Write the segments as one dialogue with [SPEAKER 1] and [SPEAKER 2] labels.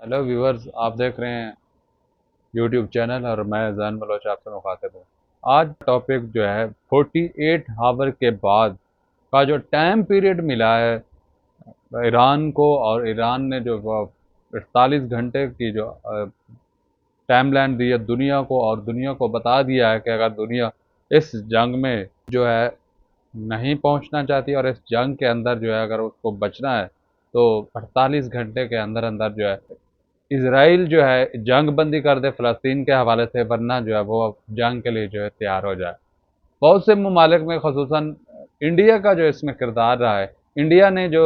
[SPEAKER 1] Hello viewers, आप देख रहे हैं यूट्यूब चैनल और मैं जैन बलोच आपसे मुखातिब हूँ। आज टॉपिक जो है 48 आवर के बाद का जो टाइम पीरियड मिला है ईरान को, और ईरान ने जो 48 घंटे की जो टाइम लाइन दी है दुनिया को, और दुनिया को बता दिया है कि अगर दुनिया इस जंग में जो है नहीं पहुंचना चाहती और इस जंग के अंदर जो है अगर उसको बचना है तो 48 घंटे के अंदर अंदर जो है इसराइल जो है जंग बंदी कर दे फ़लस्तीन के हवाले से, वरना जो है वो जंग के लिए जो है तैयार हो जाए। बहुत से ममालिक में खसूसन इंडिया का जो इसमें किरदार रहा है, इंडिया ने जो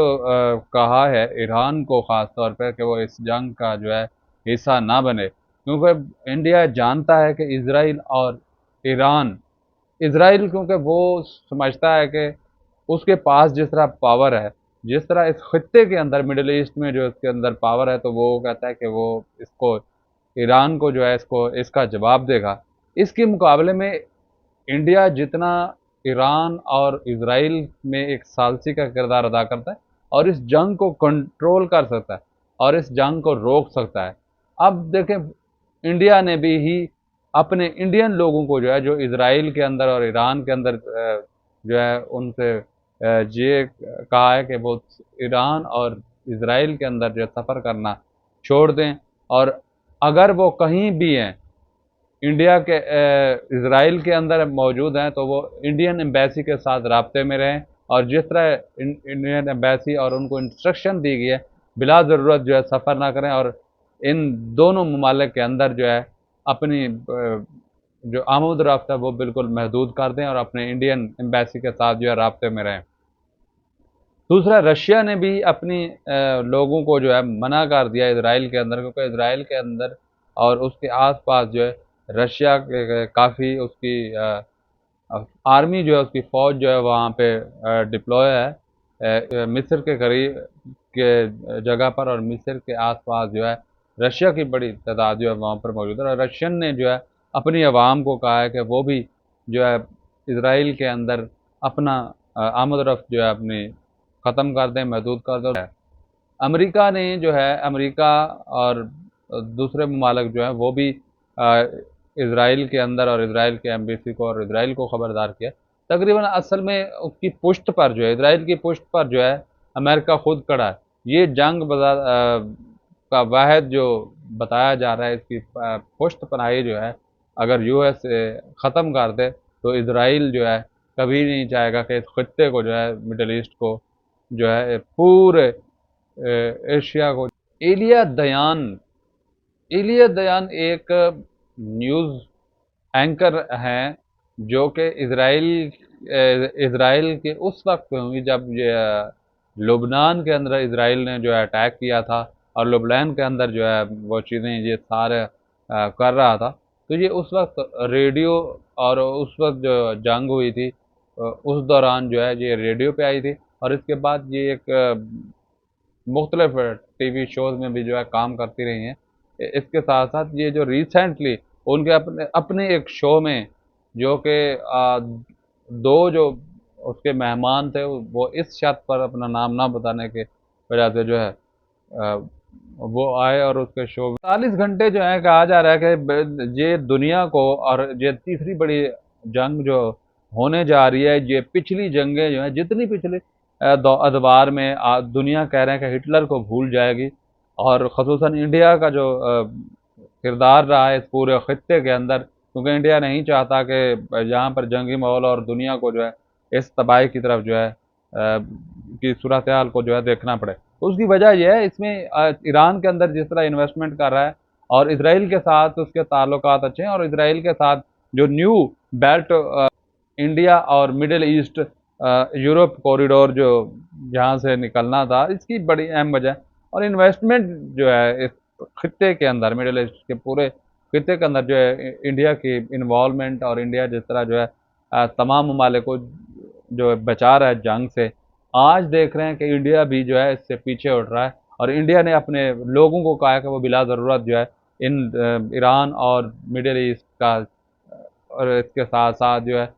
[SPEAKER 1] कहा है ईरान को ख़ास तौर पर कि वो इस जंग का जो है हिस्सा ना बने, क्योंकि इंडिया जानता है कि इसराइल और ईरान, इसराइल क्योंकि वो समझता है कि उसके पास जिस तरह पावर है, जिस तरह इस खत्ते के अंदर मिडिल ईस्ट में जो इसके अंदर पावर है, तो वो कहता है कि वो इसको ईरान को जो है इसको इसका जवाब देगा। इसके मुकाबले में इंडिया जितना ईरान और इसराइल में एक सालसी का किरदार अदा करता है और इस जंग को कंट्रोल कर सकता है और इस जंग को रोक सकता है। अब देखें, इंडिया ने भी ही अपने इंडियन लोगों को जो है जो इसराइल के अंदर और ईरान के अंदर जो है उनसे ये कहा है कि वो ईरान और इसराइल के अंदर जो सफ़र करना छोड़ दें, और अगर वो कहीं भी हैं इंडिया के इसराइल के अंदर मौजूद हैं तो वो इंडियन एम्बेसी के साथ राब्ते में रहें, और जिस तरह इंडियन एम्बेसी और उनको इंस्ट्रक्शन दी गई है बिला ज़रूरत जो है सफ़र ना करें, और इन दोनों ममालिक के अंदर जो है अपनी जो आमद रफ्त है वो बिल्कुल महदूद कर दें और अपने इंडियन एम्बेसी के साथ जो है राब्ते में रहें। दूसरा, रशिया ने भी अपनी लोगों को जो है मना कर दिया इसराइल के अंदर, क्योंकि इसराइल के अंदर और उसके आसपास जो है रशिया के काफ़ी उसकी आर्मी जो है उसकी फ़ौज जो है वहाँ पे डिप्लॉय है मिस्र के करीब के जगह पर, और मिस्र के आसपास जो है रशिया की बड़ी तादाद जो है वहाँ पर मौजूद है। और रशियन ने जो है अपनी आवाम को कहा है कि वो भी जो है इसराइल के अंदर अपना आमद रफ्त जो है अपनी ख़त्म कर दें, महदूद कर दें। अमेरिका ने जो है अमेरिका और दूसरे ममालिक जो हैं वो भी इसराइल के अंदर और इसराइल के एम्बेसी को और इसराइल को ख़बरदार किया। तकरीबन असल में उसकी पुश्त पर जो है इसराइल की पुश्त पर जो है अमेरिका खुद खड़ा है। ये जंग का वाहिद जो बताया जा रहा है, इसकी पुश्त पनाही जो है अगर यूएस ख़त्म कर दे तो इसराइल जो है कभी नहीं चाहेगा कि इस खत्ते को जो है मिडल ईस्ट को जो है पूरे एशिया को। एलिया दयान, एलिया दयान एक न्यूज़ एंकर हैं जो कि इसराइल के उस वक्त हुई जब ये लुबनान के अंदर इसराइल ने जो है अटैक किया था, और लुबनान के अंदर जो है वो चीज़ें ये सारे कर रहा था। तो ये उस वक्त रेडियो, और उस वक्त जो जंग हुई थी उस दौरान जो है ये रेडियो पे आई थी, और इसके बाद ये एक मुख्तलिफ टीवी शोज़ में भी जो है काम करती रही हैं। इसके साथ साथ ये जो रिसेंटली उनके अपने अपने एक शो में जो कि दो जो उसके मेहमान थे वो इस शर्त पर अपना नाम ना बताने के वजह से जो है अ, वो आए और उसके शो में 40 घंटे जो है कहा जा रहा है कि ये दुनिया को, और ये तीसरी बड़ी जंग जो होने जा रही है, ये पिछली जंगें जो हैं जितनी पिछली अदवार में दुनिया कह रहे हैं कि हिटलर को भूल जाएगी, और ख़ुसूसन इंडिया का जो किरदार रहा है इस पूरे खत्ते के अंदर, क्योंकि इंडिया नहीं चाहता कि यहाँ पर जंगी माहौल और दुनिया को जो है इस तबाही की तरफ जो है की सूरत हाल को जो है देखना पड़े। तो उसकी वजह यह है, इसमें ईरान के अंदर जिस तरह इन्वेस्टमेंट कर रहा है और इसराइल के साथ उसके ताल्लुकात अच्छे हैं, और इसराइल के साथ जो न्यू बेल्ट इंडिया और मिडिल ईस्ट यूरोप कॉरिडोर जो जहाँ से निकलना था, इसकी बड़ी अहम वजह, और इन्वेस्टमेंट जो है इस खत्ते के अंदर मिडिल ईस्ट के पूरे खत्ते के अंदर जो है इंडिया की इन्वॉल्वमेंट, और इंडिया जिस तरह जो है तमाम ममालिक को जो है बचा रहा है जंग से, आज देख रहे हैं कि इंडिया भी जो है इससे पीछे उठ रहा है, और इंडिया ने अपने लोगों को कहा कि वो बिला ज़रूरत जो है इन ईरान और मिडिल ईस्ट का और इसके साथ साथ जो है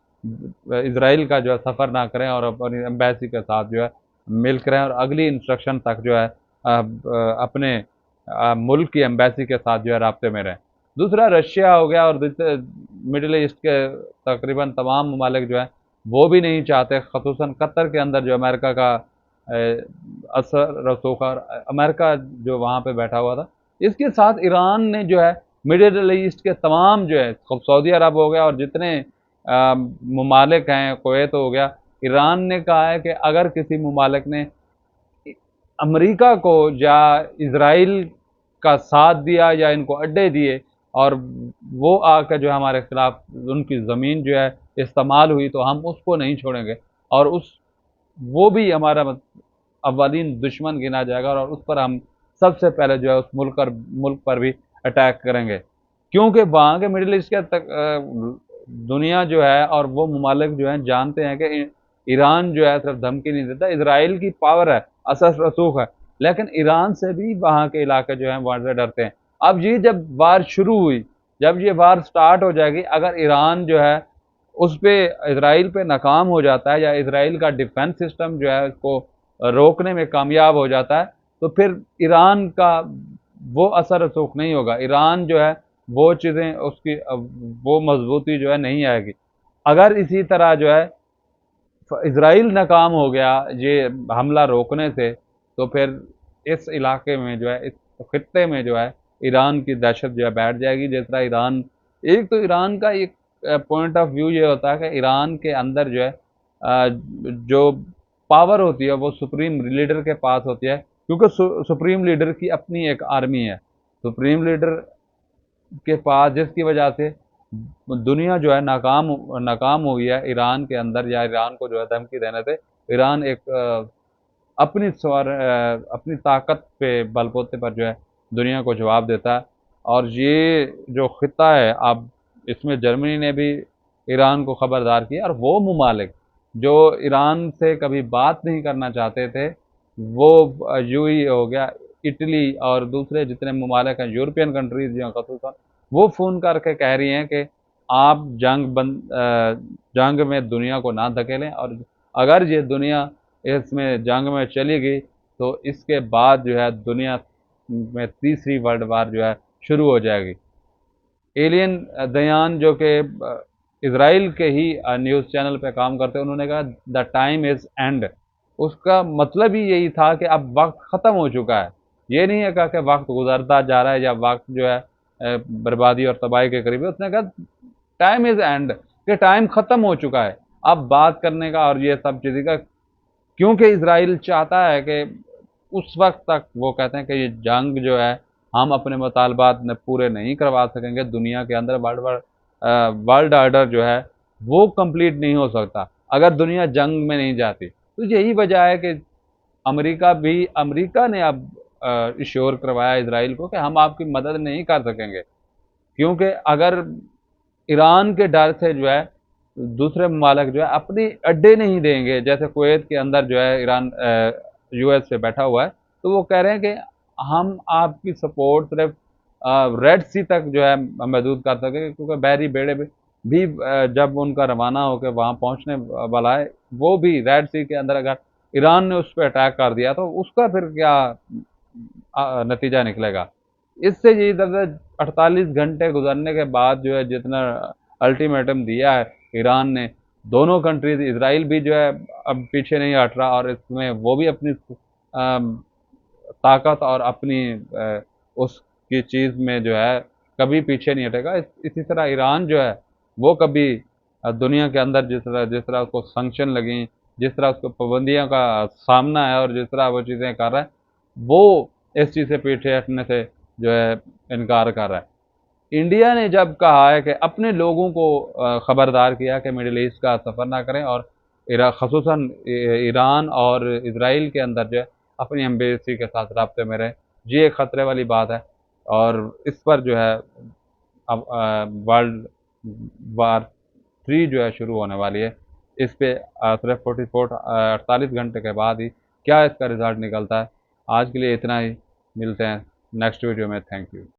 [SPEAKER 1] इसराइल का जो है सफ़र ना करें, और अपनी एम्बेसी के साथ जो है मिल करें, और अगली इंस्ट्रक्शन तक जो है अपने मुल्क की एम्बेसी के साथ जो है राब्ते में रहें। दूसरा रशिया हो गया, और मिडिल ईस्ट के तकरीबन तमाम ममालिक जो है वो भी नहीं चाहते, खसूसन कतर के अंदर जो अमेरिका का असर रसूख और अमेरिका जो वहाँ पे बैठा हुआ था। इसके साथ ईरान ने जो है मिडिल ईस्ट के तमाम जो है, सऊदी अरब हो गया और जितने ममालिक हैं, कुवैत हो गया, ईरान ने कहा है कि अगर किसी ममालिक ने अमेरिका को या इजराइल का साथ दिया या इनको अड्डे दिए और वो आकर जो है हमारे खिलाफ उनकी ज़मीन जो है इस्तेमाल हुई, तो हम उसको नहीं छोड़ेंगे और वो भी हमारा अव्वलीन दुश्मन गिना जाएगा और उस पर हम सबसे पहले जो है उस मुल्क पर भी अटैक करेंगे। क्योंकि वहाँ के मिडिल ईस्ट के दुनिया जो है और वो ममालिक जो हैं जानते हैं कि ईरान जो है सिर्फ धमकी नहीं देता, इजराइल की पावर है, असर रसूख है, लेकिन ईरान से भी वहाँ के इलाके जो हैं वहाँ से डरते हैं। अब ये जब वार शुरू हुई, जब ये वार स्टार्ट हो जाएगी, अगर ईरान जो है उस पे इजराइल पे नाकाम हो जाता है या इजराइल का डिफेंस सिस्टम जो है उसको रोकने में कामयाब हो जाता है, तो फिर ईरान का वो असर रसूख नहीं होगा। ईरान जो है वो चीज़ें उसकी वो मजबूती जो है नहीं आएगी। अगर इसी तरह जो है इजराइल नाकाम हो गया ये हमला रोकने से, तो फिर इस इलाके में जो है, इस खित्ते में जो है ईरान की दहशत जो है बैठ जाएगी। जिस तरह ईरान, एक तो ईरान का एक पॉइंट ऑफ व्यू ये होता है कि ईरान के अंदर जो है जो पावर होती है वो सुप्रीम लीडर के पास होती है, क्योंकि सुप्रीम लीडर की अपनी एक आर्मी है। सुप्रीम लीडर के पास, जिसकी वजह से दुनिया जो है नाकाम हुई है ईरान के अंदर, या ईरान को जो है धमकी देने से ईरान एक अपनी ताकत पे बलबूते पर जो है दुनिया को जवाब देता है। और ये जो खिता है, अब इसमें जर्मनी ने भी ईरान को खबरदार किया, और वो ममालिक जो ईरान से कभी बात नहीं करना चाहते थे, वो यूएई हो गया, इटली और दूसरे जितने ममालिक हैं, यूरोपियन कंट्रीज जो खसूसन, वो फ़ोन करके कह रही हैं कि आप जंग में दुनिया को ना धकेलें, और अगर ये दुनिया इसमें जंग में चली गई तो इसके बाद जो है दुनिया में तीसरी वर्ल्ड वार जो है शुरू हो जाएगी। एलियन दयान जो कि इसराइल के ही न्यूज़ चैनल पे काम करते हैं, उन्होंने कहा द टाइम इज़ एंड। उसका मतलब ही यही था कि अब वक्त ख़त्म हो चुका है। ये नहीं है कहा कि वक्त गुजरता जा रहा है या वक्त जो है बर्बादी और तबाही के करीब है। उसने कहा टाइम इज़ एंड, कि टाइम ख़त्म हो चुका है अब बात करने का और ये सब चीज़ें का। क्योंकि इसराइल चाहता है कि उस वक्त तक, वो कहते हैं कि ये जंग जो है हम अपने मुतालबात पूरे नहीं करवा सकेंगे, दुनिया के अंदर वर्ल्ड ऑर्डर जो है वो कंप्लीट नहीं हो सकता अगर दुनिया जंग में नहीं जाती। तो यही वजह है कि अमेरिका ने अब इश्योर करवाया इसराइल को कि हम आपकी मदद नहीं कर सकेंगे, क्योंकि अगर ईरान के डर से जो है दूसरे ममालिक जो है अपने अड्डे नहीं देंगे, जैसे कुवैत के अंदर जो है ईरान यूएस से बैठा हुआ है, तो वो कह रहे हैं कि हम आपकी सपोर्ट सिर्फ रेड सी तक जो है महदूद कर सकेंगे, क्योंकि बहरी बेड़े भी जब उनका रवाना होकर वहाँ पहुँचने वाला है, वो भी रेड सी के अंदर अगर ईरान ने उस पर अटैक कर दिया तो उसका फिर क्या नतीजा निकलेगा। इससे ये दरअसल 48 घंटे गुजरने के बाद जो है जितना अल्टीमेटम दिया है ईरान ने, दोनों कंट्रीज, इसराइल भी जो है अब पीछे नहीं हट रहा, और इसमें वो भी अपनी ताकत और अपनी उसकी चीज़ में जो है कभी पीछे नहीं हटेगा। इसी तरह ईरान जो है वो कभी दुनिया के अंदर जिस तरह उसको संक्शन लगी, जिस तरह उसको पाबंदियों का सामना है और जिस तरह वो चीज़ें कर रहा है, वो इस चीज़ से पीछे हटने से जो है इनकार कर रहा है। इंडिया ने जब कहा है कि अपने लोगों को खबरदार किया कि मिडिल ईस्ट का सफ़र ना करें और खसूसन ईरान और इसराइल के अंदर जो है अपनी एम्बेसी के साथ राब्ते में रहें, ये एक ख़तरे वाली बात है। और इस पर जो है अब वर्ल्ड वार 3 जो है शुरू होने वाली है। इस पे सिर्फ 48 घंटे के बाद ही क्या इसका रिज़ल्ट निकलता है। आज के लिए इतना ही, मिलते हैं नेक्स्ट वीडियो में। Thank you.